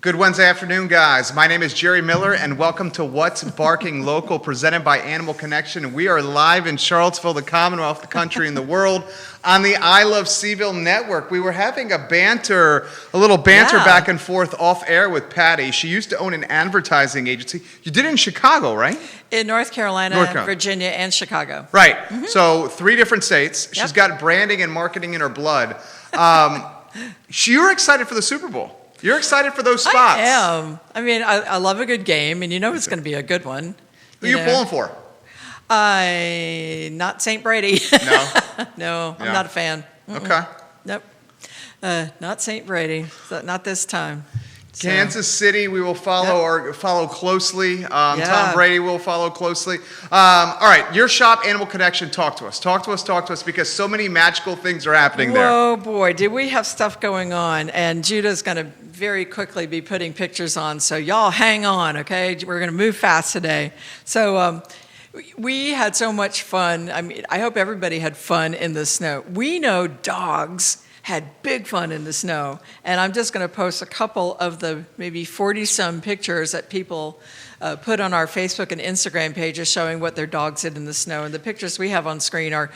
Good Wednesday afternoon, guys. My name is Jerry Miller, and welcome to What's Barking Local, presented by Animal Connection. We are live in Charlottesville, the Commonwealth, the country, and the world, on the I Love CVille Network. We were having a little banter back and forth off air with Patty. She used to own an advertising agency. You did it in Chicago, right? In North Carolina, Virginia, and Chicago. Right. Mm-hmm. So 3 different states. Yep. She's got branding and marketing in her blood. You're excited for the Super Bowl. You're excited for those spots. I am. I mean, I love a good game, and you know it's going to be a good one. Who are you pulling for? Not St. Brady. No? No, I'm not a fan. Okay. Nope. Not St. Brady. Not this time. Kansas City, we will follow closely. Tom Brady will follow closely. All right, your shop, Animal Connection, talk to us. Talk to us, because so many magical things are happening there. Oh, boy, do we have stuff going on. And Judah's going to very quickly be putting pictures on, so y'all hang on, okay? We're going to move fast today. So we had so much fun. I mean, I hope everybody had fun in the snow. We know dogs had big fun in the snow. And I'm just going to post a couple of the maybe 40-some pictures that people put on our Facebook and Instagram pages showing what their dogs did in the snow. And the pictures we have on screen are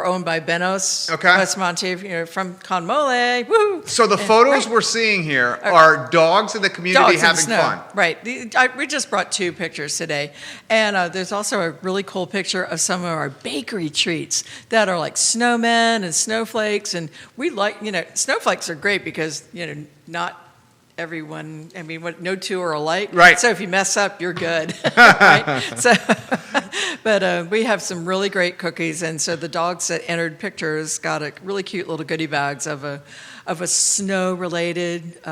owned by Benos Westmonte, from Conmole. Woo! So the photos we're seeing here are dogs in the community having fun. Right. We just brought 2 pictures today. And there's also a really cool picture of some of our bakery treats that are like snowmen and snowflakes. And we like, snowflakes are great because, not everyone, no 2 are alike. Right. So if you mess up, you're good. Right? But we have some really great cookies, and so the dogs that entered pictures got a really cute little goodie bags of a snow-related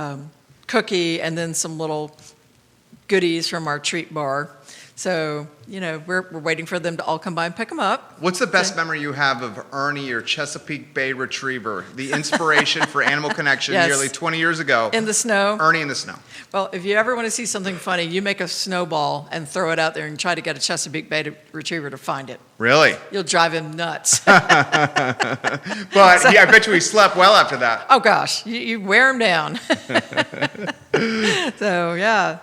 cookie, and then some little goodies from our treat bar. So, we're waiting for them to all come by and pick them up. What's the best memory you have of Ernie, your Chesapeake Bay Retriever, the inspiration for Animal Connection nearly 20 years ago? In the snow? Ernie in the snow. Well, if you ever want to see something funny, you make a snowball and throw it out there and try to get a Chesapeake Bay Retriever to find it. Really? You'll drive him nuts. But I bet you he slept well after that. Oh, gosh. You wear him down. So, yeah.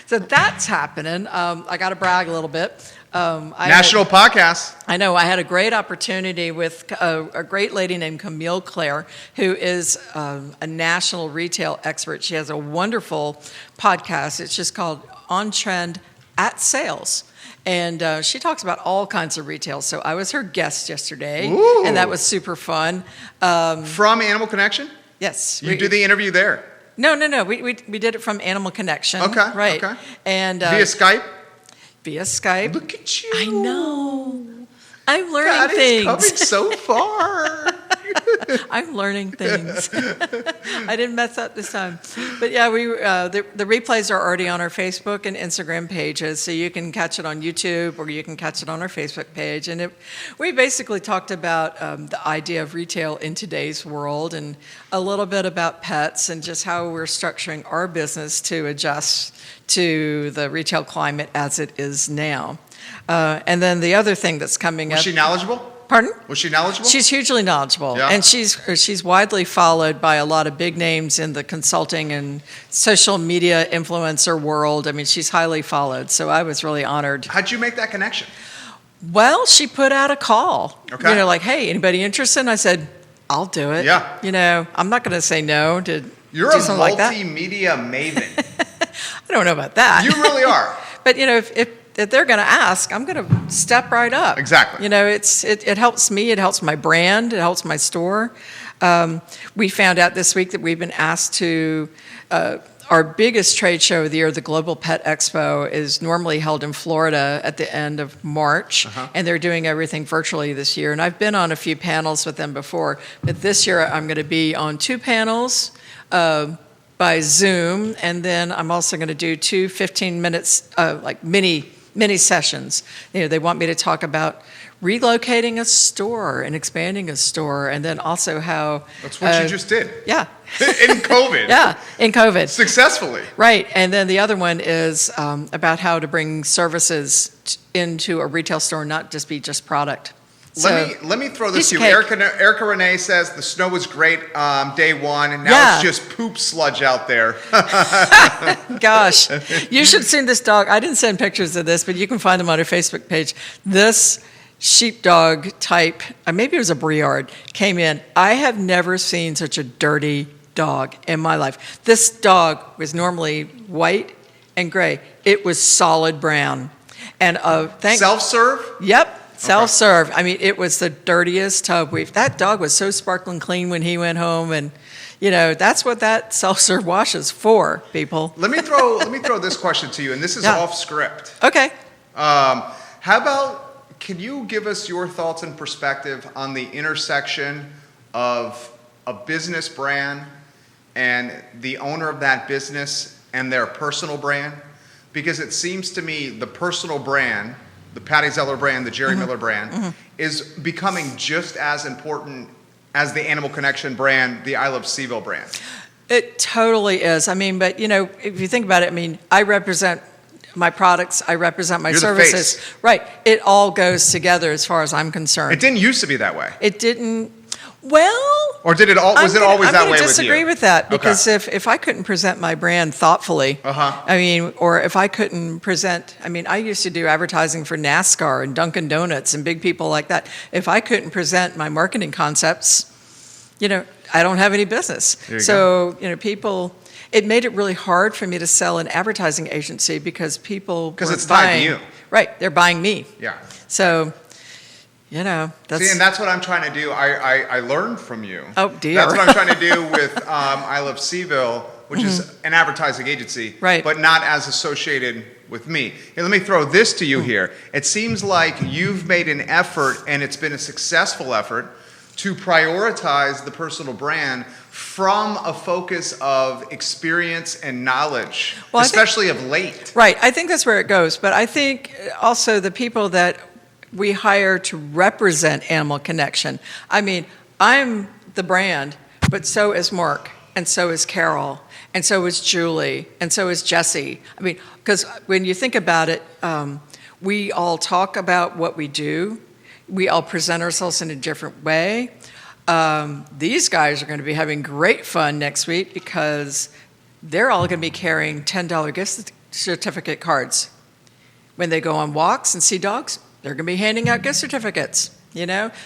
So that's happening. I got to brag a little bit. National podcast. I know. I had a great opportunity with a great lady named Camille Claire, who is a national retail expert. She has a wonderful podcast. It's just called On Trend at Sales. And she talks about all kinds of retail. So I was her guest yesterday, and that was super fun. From Animal Connection? Yes. You do the interview there? No. We did it from Animal Connection. Okay. Right. Okay. And via Skype? Via Skype. Look at you. I know. I'm learning things. God, it's coming so far. I'm learning things. I didn't mess up this time. But yeah, the replays are already on our Facebook and Instagram pages, so you can catch it on YouTube or you can catch it on our Facebook page. And we basically talked about the idea of retail in today's world and a little bit about pets and just how we're structuring our business to adjust to the retail climate as it is now. And then the other thing that's coming up. Was she knowledgeable? Pardon? Was she knowledgeable? She's hugely knowledgeable, and she's widely followed by a lot of big names in the consulting and social media influencer world. I mean, she's highly followed, so I was really honored. How'd you make that connection? Well, she put out a call. Okay. Like, hey, anybody interested? And I said, I'll do it. Yeah. I'm not going to say no to You're do a something like that. Multimedia maven. I don't know about that. You really are. But, if they're going to ask, I'm going to step right up. Exactly. It helps me. It helps my brand. It helps my store. We found out this week that we've been asked to, our biggest trade show of the year, the Global Pet Expo, is normally held in Florida at the end of March, and they're doing everything virtually this year. And I've been on a few panels with them before, but this year I'm going to be on 2 panels by Zoom, and then I'm also going to do 2 15 minutes, like mini sessions. They want me to talk about relocating a store and expanding a store, and then also how... That's what you just did. Yeah. In COVID. Yeah, in COVID. Successfully. Right, and then the other one is about how to bring services into a retail store, not just be product. Let me throw this piece to you. of cake. Erica Renee says the snow was great day one, and now Yeah. it's just poop sludge out there. Gosh, you should have seen this dog. I didn't send pictures of this, but you can find them on our Facebook page. This sheepdog type, maybe it was a Briard, came in. I have never seen such a dirty dog in my life. This dog was normally white and gray. It was solid brown. And Self-serve? Yep. Self-serve. I mean, it was the dirtiest tub that dog was so sparkling clean when he went home, and that's what that self-serve wash is for, people. Let me throw this question to you, and this is off script. Okay. How about, can you give us your thoughts and perspective on the intersection of a business brand and the owner of that business and their personal brand? Because it seems to me the personal brand, the Patty Zeller brand, the Jerry Miller brand, is becoming just as important as the Animal Connection brand, the I Love CVille brand. It totally is. I mean, but if you think about it, I mean, I represent my products, I represent my You're the services. face. Right. It all goes together as far as I'm concerned. It didn't used to be that way. It didn't. Well, Or did it all? Was it always that way with you? I disagree with that, because Okay. if I couldn't present my brand thoughtfully, I mean, or if I couldn't present, I mean, I used to do advertising for NASCAR and Dunkin' Donuts and big people like that. If I couldn't present my marketing concepts, I don't have any business. There you So, people, it made it really hard for me to sell an advertising agency because people Because were it's tied to buying- you. Right, they're buying me. Yeah. So, that's See, and that's what I'm trying to do. I learned from you. Oh, dear. That's what I'm trying to do with I Love CVille, which is an advertising agency, Right. but not as associated with me. Hey, let me throw this to you here. It seems like you've made an effort, and it's been a successful effort, to prioritize the personal brand from a focus of experience and knowledge, Well, I think- especially of late. Right, I think that's where it goes. But I think also the people that we hire to represent Animal Connection. I mean, I'm the brand, but so is Mark, and so is Carol, and so is Julie, and so is Jesse. I mean, because when you think about it, we all talk about what we do. We all present ourselves in a different way. These guys are going to be having great fun next week because they're all going to be carrying $10 gift certificate cards. When they go on walks and see dogs, they're going to be handing out gift certificates,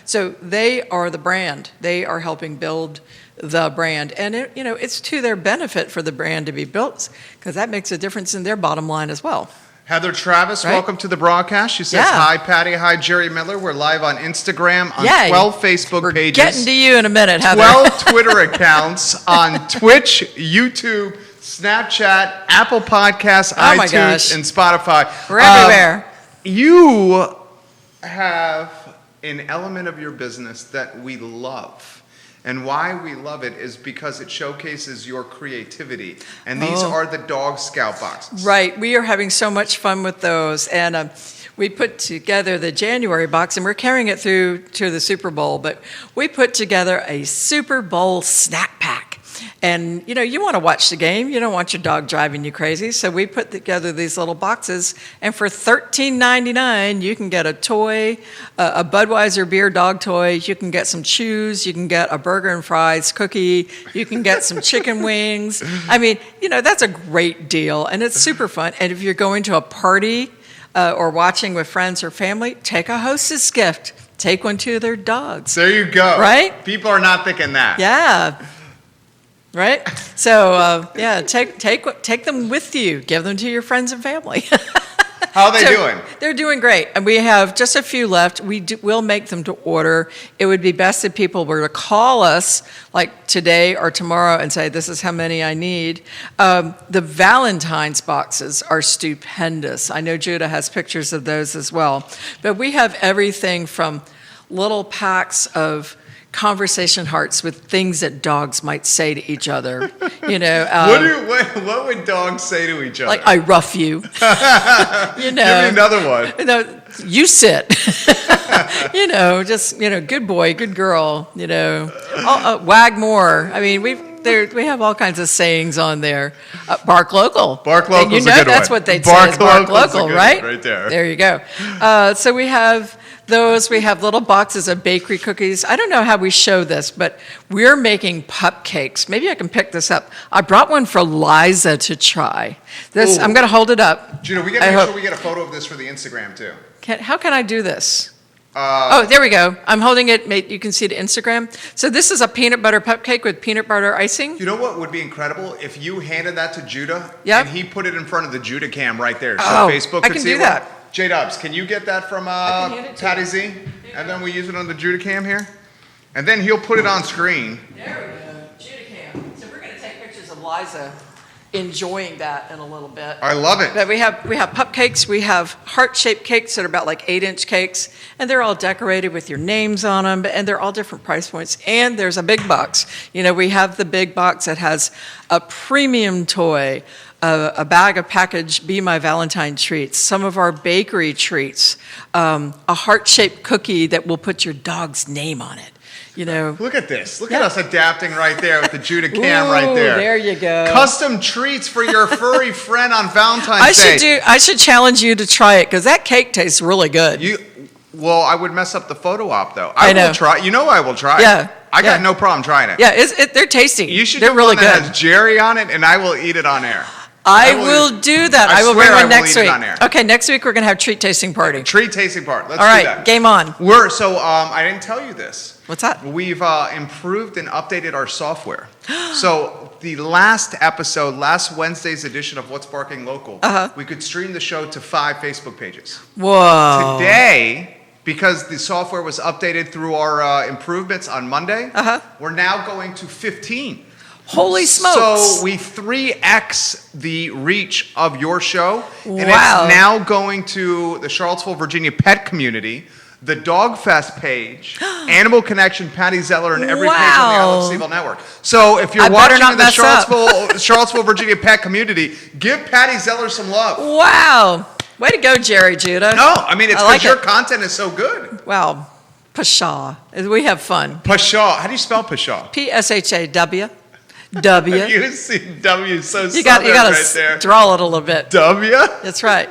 So they are the brand. They are helping build the brand. And, it's to their benefit for the brand to be built because that makes a difference in their bottom line as well. Heather Travis, Right. welcome to the broadcast. She says, Yeah. hi, Patty. Hi, Jerry Miller. We're live on Instagram, on Yay. 12 Facebook We're pages, getting to you in a minute, Heather. 12 Twitter accounts, on Twitch, YouTube, Snapchat, Apple Podcasts, Oh, my iTunes, gosh. and Spotify. We're everywhere. You have an element of your business that we love. And why we love it is because it showcases your creativity. And these are the Dog Scout boxes. Right. We are having so much fun with those. And we put together the January box, and we're carrying it through to the Super Bowl. But we put together a Super Bowl snack pack. And, you want to watch the game. You don't want your dog driving you crazy. So we put together these little boxes. And for $13.99, you can get a toy, a Budweiser beer dog toy. You can get some chews. You can get a burger and fries cookie. You can get some chicken wings. I mean, that's a great deal. And it's super fun. And if you're going to a party or watching with friends or family, take a hostess gift. Take one to their dogs. There you go. Right? People are not thinking that. Yeah. Right? So, take them with you. Give them to your friends and family. How are they doing? They're doing great. And we have just a few left. We'll make them to order. It would be best if people were to call us like today or tomorrow and say, this is how many I need. The Valentines boxes are stupendous. I know Judah has pictures of those as well. But we have everything from little packs of conversation hearts with things that dogs might say to each other. What would dogs say to each other? Like, I rough you. Give me another one. You sit. Good boy, good girl. Wag more. I mean, we have all kinds of sayings on there. Bark local. Bark local. And a good that's one. what they'd say is bark local's a local, good right? one right there. There you go. So we have those. We have little boxes of bakery cookies. I don't know how we show this, but we're making pup cakes. Maybe I can pick this up. I brought one for Liza to try. This, Ooh. I'm going to hold it up. Gina, we got to make sure we get a photo of this for the Instagram too. How can I do this? Oh, there we go. I'm holding it. You can see the Instagram. So this is a peanut butter cupcake with peanut butter icing. You know what would be incredible? If you handed that to Judah Yep. and he put it in front of the Judah cam right there. So Oh, Facebook I could can see do that. J-Dubs, can you get that from can hand it to Patty you. Z? And then we use it on the Judah cam here? And then he'll put it on screen. There we go. Judah cam. So we're going to take pictures of Liza enjoying that in a little bit. I love it. But we have pup cakes. We have heart-shaped cakes that are about like 8-inch cakes, and they're all decorated with your names on them, and they're all different price points. And there's a big box. You know, we have the big box that has a premium toy, a bag of packaged Be My Valentine treats, some of our bakery treats, a heart-shaped cookie that will put your dog's name on it. You know, Look at this. Look Yeah. at us adapting right there with the Judah cam right Ooh, there. there you go. Custom treats for your furry friend on Valentine's Day. I should challenge you to try it because that cake tastes really good. Well, I would mess up the photo op though. I know. will try. You know I will try Yeah, it. I got yeah. no problem trying it. Yeah, they're tasty. You should They're do really one that good. has Jerry on it, and I will eat it on air. I will do that. I will bring swear I one will next eat it week. on air. Okay, next week we're going to have treat tasting party. Treat tasting part. Let's All do right, that. game on. I didn't tell you this. What's that? We've improved and updated our software. So the last episode, last Wednesday's edition of What's Barking Local, we could stream the show to 5 Facebook pages. Whoa. Today, because the software was updated through our improvements on Monday, we're now going to 15. Holy smokes. So we 3x the reach of your show, and Wow. it's now going to the Charlottesville, Virginia pet community, the Dog Fest page, Animal Connection, Patty Zeller, and every page on the I Love Wow. CVille Network. So if you're I better watching not in the mess up. Charlottesville, Virginia pet community, give Patty Zeller some love. Wow. Way to go, Jerry Judah. No, I mean, it's I because like your it. content is so good. Wow. Pshaw. We have fun. Pshaw. How do you spell Pshaw? P-S-H-A-W. W. You see W so You got right to there. draw it a little bit. W? That's right.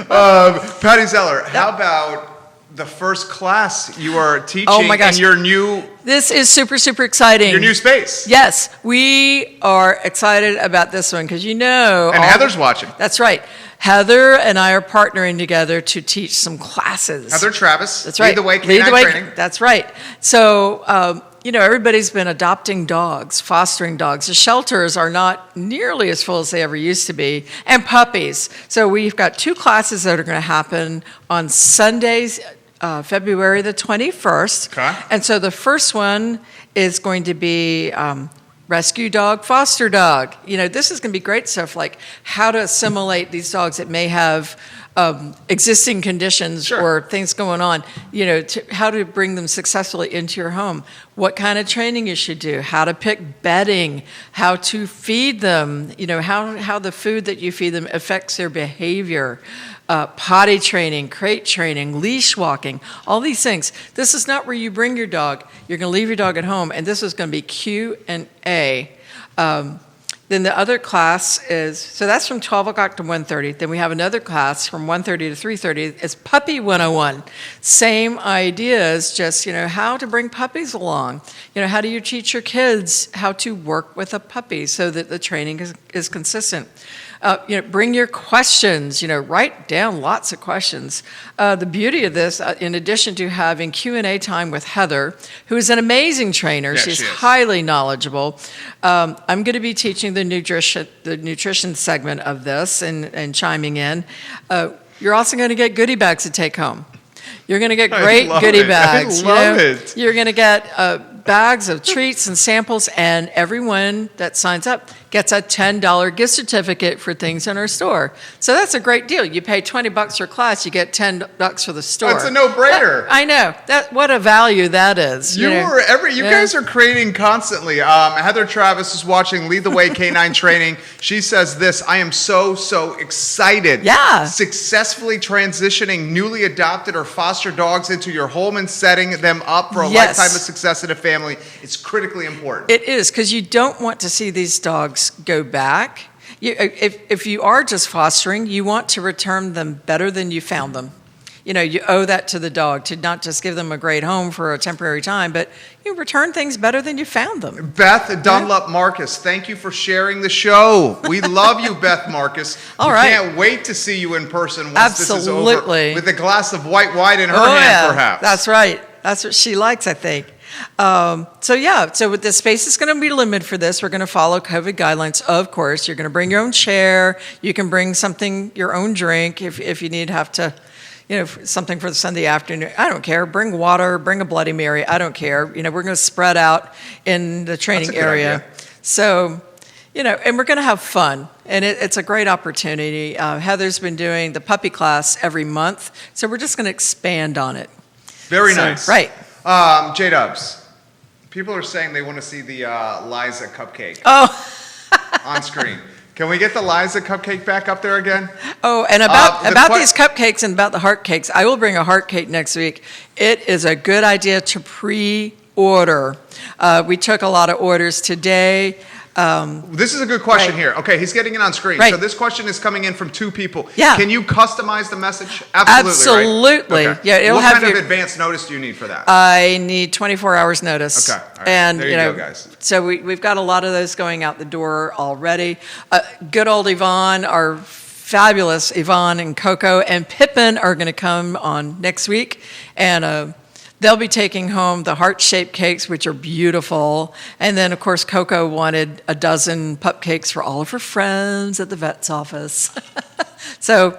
Patty Zeller, how about the first class you are teaching Oh my gosh. in your new This is super, super exciting. space? Yes, we are excited about this one because And all Heather's watching. That's right. Heather and I are partnering together to teach some classes. Heather Travis. That's right. Lead the way, K9 training. That's right. So, everybody's been adopting dogs, fostering dogs. The shelters are not nearly as full as they ever used to be, and puppies. So we've got 2 classes that are going to happen on Sundays, February the 21st. Okay. And so the first one is going to be rescue dog, foster dog. This is going to be great stuff like how to assimilate these dogs that may have existing conditions Sure. or things going on, how to bring them successfully into your home, what kind of training you should do, how to pick bedding, how to feed them, how the food that you feed them affects their behavior, potty training, crate training, leash walking, all these things. This is not where you bring your dog. You're going to leave your dog at home, and this is going to be Q&A. Then the other class so that's from 12 o'clock to 1:30. Then we have another class from 1:30 to 3:30. It's Puppy 101. Same ideas, just, how to bring puppies along. How do you teach your kids how to work with a puppy so that the training is consistent? Bring your questions, write down lots of questions. The beauty of this, in addition to having Q&A time with Heather, who is an amazing trainer, Yeah, she's she is. highly knowledgeable. I'm going to be teaching the nutrition segment of this and chiming in. You're also going to get goodie bags to take home. You're going to get great love goodie it. I bags. love it. You're going to get bags of treats and samples, and everyone that signs up gets a $10 gift certificate for things in our store. So that's a great deal. You pay $20 for class, you get $10 for the store. That's a no-brainer. I know. What a value that is. You guys are creating constantly. Heather Travis is watching Lead the Way K9 Training. She says this, I am so excited. Yeah. Successfully transitioning newly adopted or foster dogs into your home and setting them up for a Yes. lifetime of success in a family. It's critically important. It is, because you don't want to see these dogs go back. If you are just fostering, you want to return them better than you found them. you owe that to the dog to not just give them a great home for a temporary time, but you return things better than you found them. Beth Dunlop Marcus, thank you for sharing the show. We love you, Beth Marcus. All we right. can't wait to see you in person once Absolutely. this is over with a glass of white wine in her hand, perhaps. That's right. That's what she likes, I think. So with the space is going to be limited for this. We're going to follow COVID guidelines, of course. You're going to bring your own chair. You can bring your own drink if you have to, something for the Sunday afternoon. I don't care. Bring water, bring a Bloody Mary. I don't care. We're going to spread out in the training area. Idea. So, and we're going to have fun. And it's a great opportunity. Heather's been doing the puppy class every month. So we're just going to expand on it. Very nice. Right. J-Dubs, people are saying they want to see the Liza cupcake on screen. Can we get the Liza cupcake back up there again? Oh, and about these cupcakes and about the heart cakes, I will bring a heart cake next week. It is a good idea to pre-order. We took a lot of orders today. This is a good question here. Okay, he's getting it on screen. Right. So this question is coming in from two people. Yeah. Can you customize the message? Absolutely. Right? Okay. Yeah, it'll what have kind of advance notice do you need for that? I need 24 hours notice. Okay. All right. And there you go, guys. So we've got a lot of those going out the door already. Good old Yvonne, our fabulous Yvonne and Coco and Pippin are going to come on next week, and they'll be taking home the heart-shaped cakes, which are beautiful. And then, of course, Coco wanted a dozen pup cakes for all of her friends at the vet's office. So,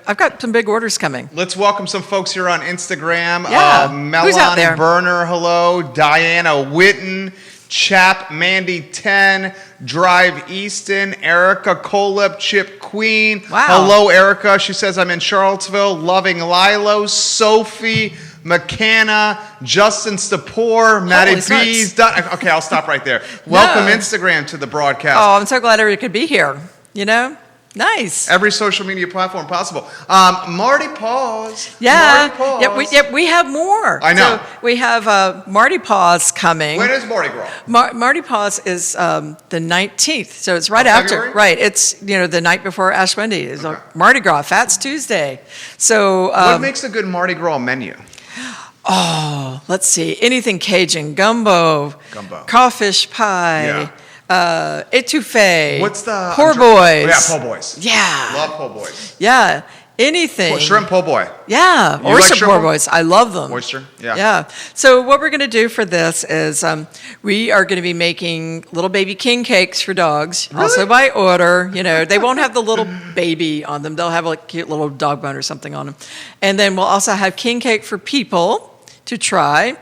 I've got some big orders coming. Let's welcome some folks here on Instagram. Yeah. Who's out there? Melon Burner, hello. Diana Witten, Chap Mandy 10, Drive Easton, Erica Coleb, Chip Queen. Wow. Hello, Erica. She says, I'm in Charlottesville. Loving Lilo, Sophie, McCanna, Justin Stapor, Maddie Bees. Okay, I'll stop right there. Welcome Instagram to the broadcast. Oh, I'm so glad everybody could be here. Nice. Every social media platform possible. Mardi Paws. Yeah. Mardi Paws. We have more. I know. So we have Mardi Paws coming. When is Mardi Gras? Mardi Paws is the 19th, so it's right after. February? Right. It's the night before Ash Wednesday. It's Okay. Mardi Gras, Fats Tuesday. So What makes a good Mardi Gras menu? Oh, let's see. Anything Cajun, gumbo, crawfish pie, etouffee. What's the po' boys? Yeah, po' boys. Yeah, Love po' boys. Yeah, anything. Shrimp po' boy. Yeah, You oyster like shrimp po' boys. I love them. Oyster. Yeah. Yeah. So what we're going to do for this is we are going to be making little baby king cakes for dogs, Really? also by order. They won't have the little baby on them. They'll have a cute little dog bone or something on them. And then we'll also have king cake for people to try.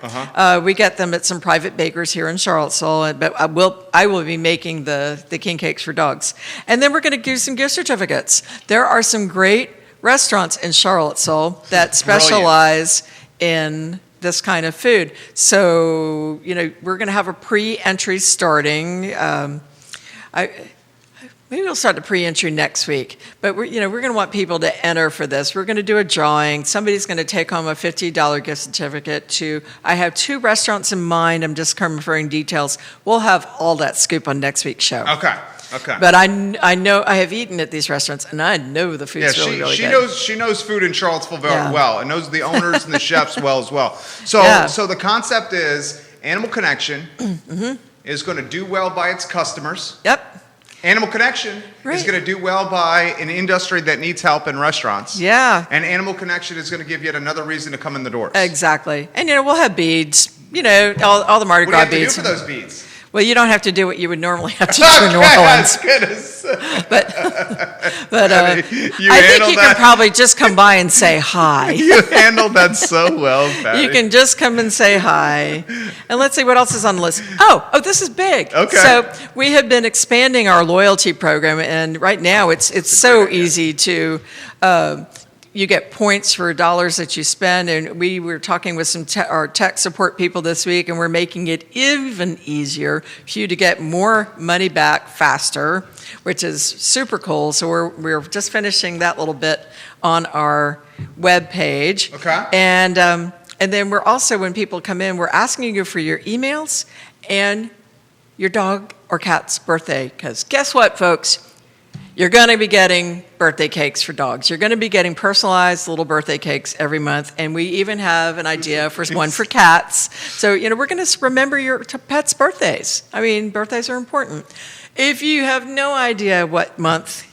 We get them at some private bakers here in Charlottesville, but I will be making the king cakes for dogs. And then we're going to give some gift certificates. There are some great restaurants in Charlottesville that specialize in this kind of food. So, we're going to have a pre-entry starting. Maybe we'll start the pre-entry next week, but we're going to want people to enter for this. We're going to do a drawing. Somebody's going to take home a $50 gift certificate to, I have 2 restaurants in mind. I'm just confirming details. We'll have all that scoop on next week's show. Okay. But I know, I have eaten at these restaurants, and I know the food's really good. She knows food in Charlottesville very well, and knows the owners and the chefs well as well. So, so the concept is Animal Connection is going to do well by its customers. Yep. Animal Connection is going to do well by an industry that needs help in restaurants. Yeah. And Animal Connection is going to give yet another reason to come in the doors. Exactly. And, we'll have beads, all the Mardi Gras What do you have beads. to do for those beads? Well, you don't have to do what you would normally have to do in New Orleans. But I think you can probably just come by and say hi. You handled that so well, Patty. You can just come and say hi. And let's see what else is on the list. Oh, this is big. Okay. So we have been expanding our loyalty program, and right now it's so easy to. You get points for dollars that you spend, and we were talking with some our tech support people this week, and we're making it even easier for you to get more money back faster, which is super cool. So we're just finishing that little bit on our web page. Okay. And then we're also, when people come in, we're asking you for your emails and your dog or cat's birthday, because guess what, folks? You're going to be getting birthday cakes for dogs. You're going to be getting personalized little birthday cakes every month. And we even have an idea for one for cats. So, we're going to remember your pets' birthdays. I mean, birthdays are important. If you have no idea what month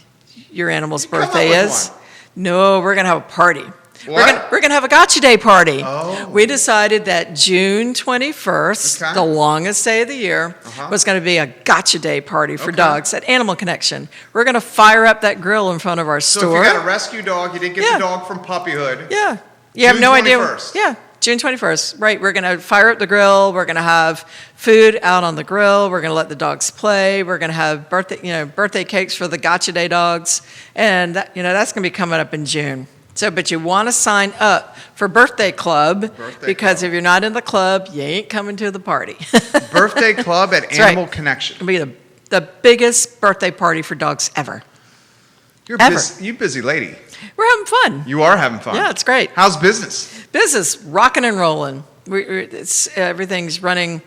your animal's birthday is, no, we're going to have a party. What? We're gonna have a Gotcha Day party. Oh. We decided that June 21st, the longest day of the year, was going to be a Gotcha Day party for dogs at Animal Connection. We're going to fire up that grill in front of our store. So if you got a rescue dog, you didn't get the dog from puppyhood. Yeah. You have no idea. Yeah, June 21st. Right. We're going to fire up the grill. We're going to have food out on the grill. We're going to let the dogs play. We're going to have birthday cakes for the Gotcha Day dogs. And that's going to be coming up in June. So, but you want to sign up for Birthday Club because if you're not in the club, you ain't coming to the party. Birthday Club at Animal Connection. It'll be the biggest birthday party for dogs ever. You're you busy lady. We're having fun. You are having fun. Yeah, it's great. How's business? Business rocking and rolling. Everything's running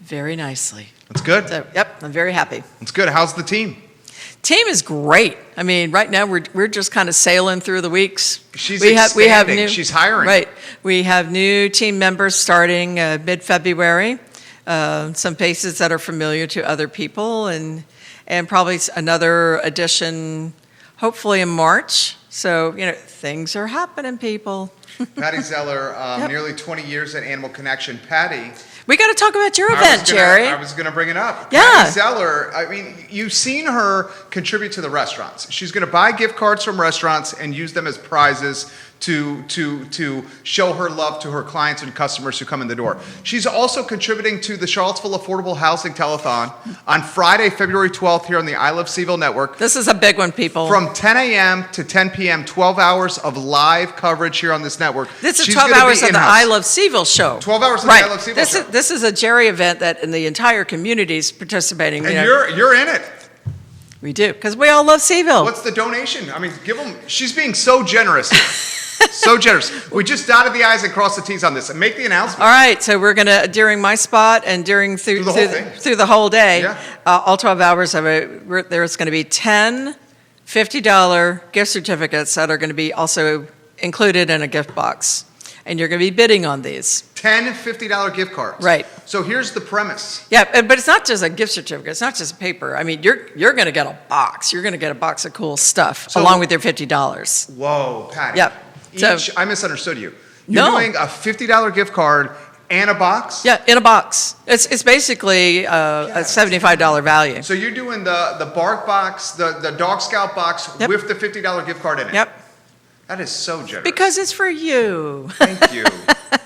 very nicely. That's good. So, yep, I'm very happy. That's good. How's the team? Team is great. I mean, right now we're just kind of sailing through the weeks. She's expanding. She's hiring. Right. We have new team members starting mid-February. Some faces that are familiar to other people, and probably another addition, hopefully in March. So things are happening, people. Patty Zeller, nearly 20 years at Animal Connection. Patty. We got to talk about your event, Jerry. I was going to bring it up. Yeah. Patty Zeller, I mean, you've seen her contribute to the restaurants. She's going to buy gift cards from restaurants and use them as prizes to show her love to her clients and customers who come in the door. She's also contributing to the Charlottesville Affordable Housing Telethon on Friday, February 12th here on the I Love CVille Network. This is a big one, people. From 10 a.m. to 10 p.m., 12 hours of live coverage here on this network. This is 12 hours of the I Love CVille show. 12 hours of the I Love CVille show. This is a Jerry event that in the entire community is participating. And you're in it. We do, because we all love CVille. What's the donation? I mean, give them. She's being so generous. So generous. We just dotted the I's and crossed the T's on this. And make the announcement. All right. So we're going to, during my spot and through the whole day, all 12 hours of it, there's going to be 10 $50 gift certificates that are going to be also included in a gift box. And you're going to be bidding on these. 10 $50 gift cards. Right. So here's the premise. Yeah, but it's not just a gift certificate. It's not just paper. I mean, you're going to get a box. You're going to get a box of cool stuff along with your $50. Whoa, Patty. Yep. I misunderstood you. You're doing a $50 gift card and a box? Yeah, in a box. It's basically a $75 value. So you're doing the bark box, the Dog Scout box with the $50 gift card in it? Yep. That is so generous. Because it's for you. Thank you.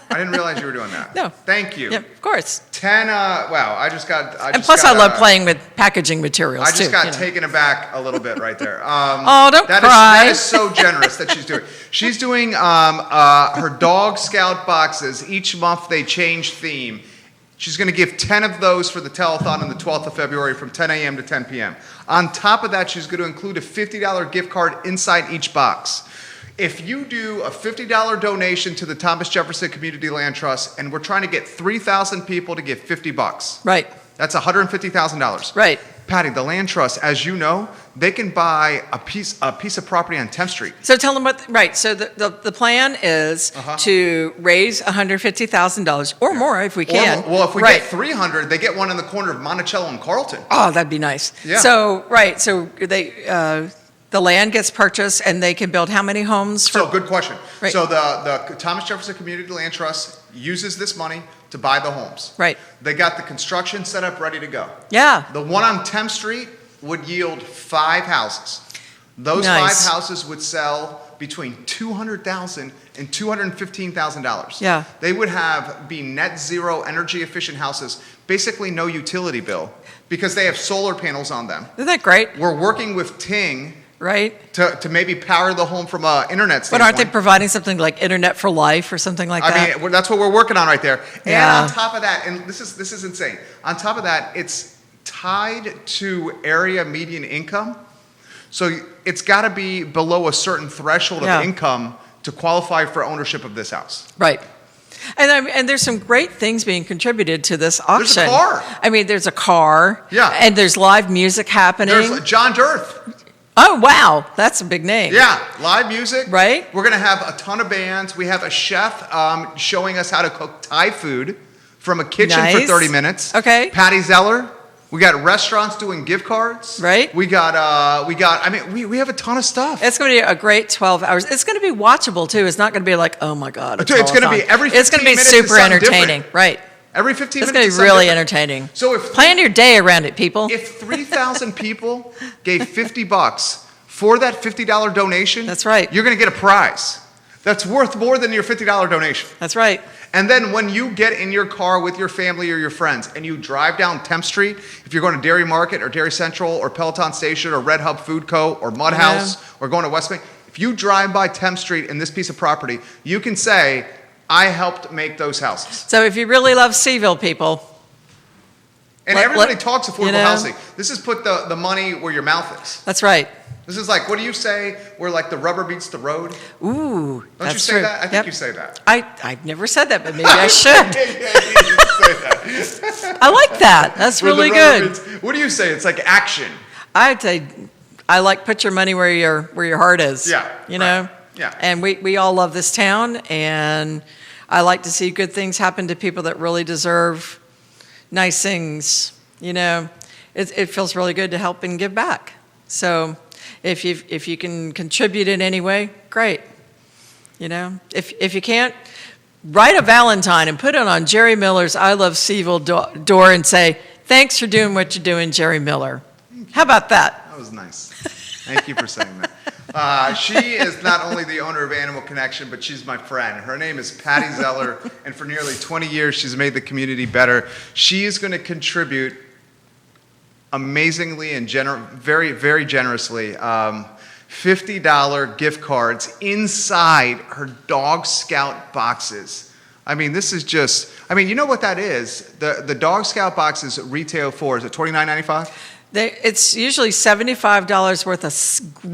I didn't realize you were doing that. No. Thank you. Yep, of course. 10, wow, I just got... I love playing with packering materials, too. I just got taken aback a little bit right there. Oh, don't cry. That is so generous that she's doing. She's doing her Dog Scout boxes. Each month they change theme. She's going to give 10 of those for the telethon on the 12th of February from 10 a.m. to 10 p.m. On top of that, she's going to include a $50 gift card inside each box. If you do a $50 donation to the Thomas Jefferson Community Land Trust, and we're trying to get 3,000 people to give $50. Right. That's $150,000. Right. Patty, the Land Trust, as you know, they can buy a piece of property on 10th Street. So tell them what, so the plan is to raise $150,000 or more if we can. Well, if we get 300, they get one in the corner of Monticello and Carlton. Oh, that'd be nice. Yeah. So the land gets purchased and they can build how many homes? So good question. Right. So the Thomas Jefferson Community Land Trust uses this money to buy the homes. Right. They got the construction set up ready to go. Yeah. The one on 10th Street would yield 5 houses. Those Nice. 5 houses would sell between $200,000 and $215,000. Yeah. They would be net zero energy efficient houses, basically no utility bill, because they have solar panels on them. Isn't that great? We're working with Ting Right. to maybe power the home from an internet standpoint. But aren't they providing something like Internet for Life or something like that? I mean, that's what we're working on right there. Yeah. And on top of that, and this is insane. On top of that, it's tied to area median income. So it's got to be below a certain threshold of income to qualify for ownership of this house. Right. And there's some great things being contributed to this auction. There's a car. I mean, there's a car. Yeah. And there's live music happening. There's John Dirth. Oh, wow. That's a big name. Yeah, live music. Right. We're going to have a ton of bands. We have a chef showing us how to cook Thai food from a kitchen for Nice. 30 minutes. Okay. Patty Zeller. We got restaurants doing gift cards. Right. We have a ton of stuff. It's going to be a great 12 hours. It's going to be watchable, too. It's not going to be like, oh, my God. It's going to be every 15 It's going to be minutes is super something entertaining. different. Right. Every 15 It's minutes going to is be something really different. entertaining. So if Plan your day around it, people. If 3,000 people gave $50 for that $50 donation, That's right. You're going to get a prize that's worth more than your $50 donation. That's right. And then when you get in your car with your family or your friends and you drive down 10th Street, if you're going to Dairy Market or Dairy Central or Peloton Station or Red Hub Food Co. or Mud House or going to West Bank, if you drive by 10th Street in this piece of property, you can say, I helped make those houses. So if you really love CVille, people. And everybody talks affordable know? housing. This is put the money where your mouth is. That's right. This is like, what do you say, where like the rubber meets the road? Ooh, Don't that's you say true. that? I think Yep. you say that. I've never said that, but maybe I should. Yeah, you say that. I like that. That's Where the really rubber good. meets- what do you say? It's like action. I'd say I like put your money where your heart is. Yeah, You know? right. Yeah. And we all love this town, and I like to see good things happen to people that really deserve nice things. You know, it feels really good to help and give back. So if you can contribute in any way, great. You know, if you can't, write a Valentine and put it on Jerry Miller's I Love CVille door and say, thanks for doing what you're doing, Jerry Miller. How about that? That was nice. Thank you for saying that. She is not only the owner of Animal Connection, but she's my friend. Her name is Patty Zeller, and for nearly 20 years, she's made the community better. She is going to contribute amazingly and very, very generously $50 gift cards inside her Dog Scout boxes. I mean, this is just, you know what that is? The Dog Scout boxes retail for, is it $29.95? It's usually $75 worth of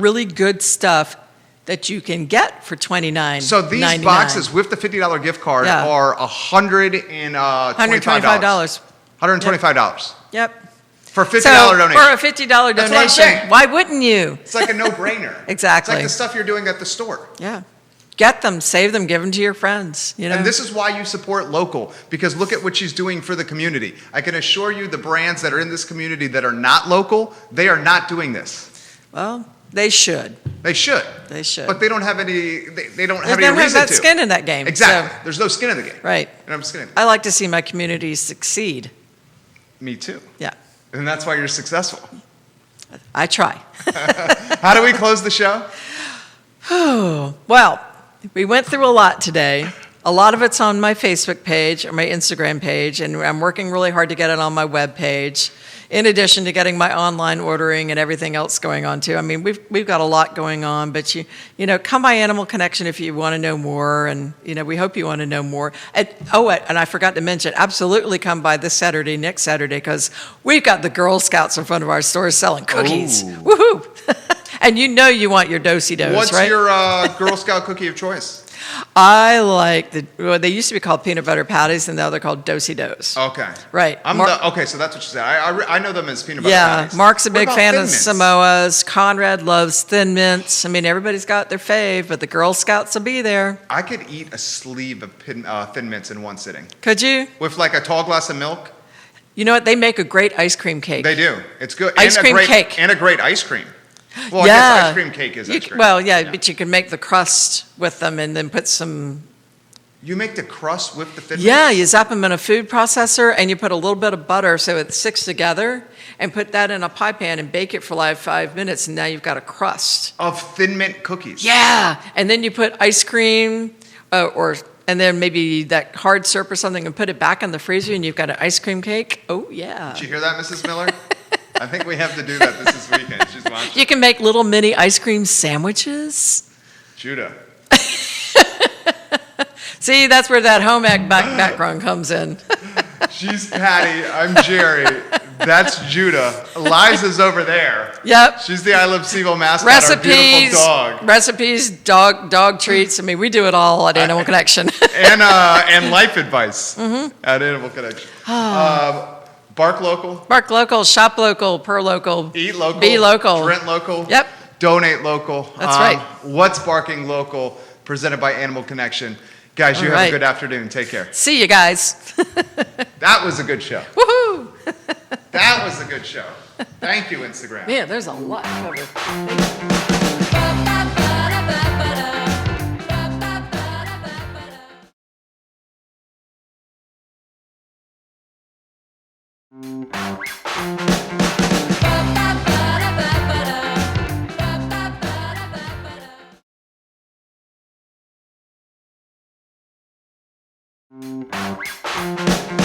really good stuff that you can get for $29.99. So these boxes with the $50 gift card Yeah. are $125. $125. Yep. For a $50 So donation. for a $50 That's what I'm donation, saying. why wouldn't you? It's like a no-brainer. Exactly. It's like the stuff you're doing at the store. Yeah. Get them, save them, give them to your friends. You know. And this is why you support local, because look at what she's doing for the community. I can assure you the brands that are in this community that are not local, they are not doing this. Well, they should. They should. They should. But they don't have any, they don't have They any don't have reason that to. skin in that game. Exactly. So, There's no skin in the game. right. And I'm skin in it. I like to see my community succeed. Me too. Yeah. And that's why you're successful. I try. How do we close the show? Well, we went through a lot today. A lot of it's on my Facebook page or my Instagram page, and I'm working really hard to get it on my web page, in addition to getting my online ordering and everything else going on too. I mean, we've got a lot going on, but you know, come by Animal Connection if you want to know more, and you know, we hope you want to know more. And I forgot to mention, absolutely come by this Saturday, next Saturday, because we've got the Girl Scouts in front of our stores selling cookies. Ooh. Woohoo! And you know you want your do-si-dos, What's right? your Girl Scout cookie of choice? I like they used to be called peanut butter patties, and now they're called do-si-dos. Okay. Right. Okay, so that's what you said. I know them as peanut butter Yeah, patties. Mark's a What big about fan Thin of Mints? Samoas. Conrad loves Thin Mints. I mean, everybody's got their fave, but the Girl Scouts will be there. I could eat a sleeve of Thin Mints in one sitting. Could you? With like a tall glass of milk? You know what? They make a great ice cream cake. They do. It's good. Ice cream cake. And a great ice cream. Well, Yeah. I guess ice cream cake is ice cream. Well, yeah, but you can make the crust with them and then put some. You make the crust with the Thin Yeah, Mints? you zap them in a food processor and you put a little bit of butter so it sticks together, and put that in a pie pan and bake it for like 5 minutes, and now you've got a crust. Of Thin Mint cookies. Yeah, and then you put ice cream and then maybe that hard syrup or something, and put it back in the freezer, and you've got an ice cream cake. Oh, yeah. Did you hear that, Mrs. Miller? I think we have to do that this weekend. She's watching. You can make little mini ice cream sandwiches. Judah. See, that's where that home ec background comes in. She's Patty. I'm Jerry. That's Judah. Liza's over there. Yep. She's the I Love CVille mascot, our beautiful dog. Recipes, dog treats. I mean, we do it all at Animal Connection. And life advice at Animal Connection. Bark local, Bark local, shop local, per local, eat local, be local. rent local. Yep. donate local. That's right. What's Barking Local, presented by Animal Connection. Guys, you All have right. a good afternoon. Take care. See you guys. That was a good show. Woohoo! That was a good show. Thank you, Instagram. Man, there's a lot covered. Thank you.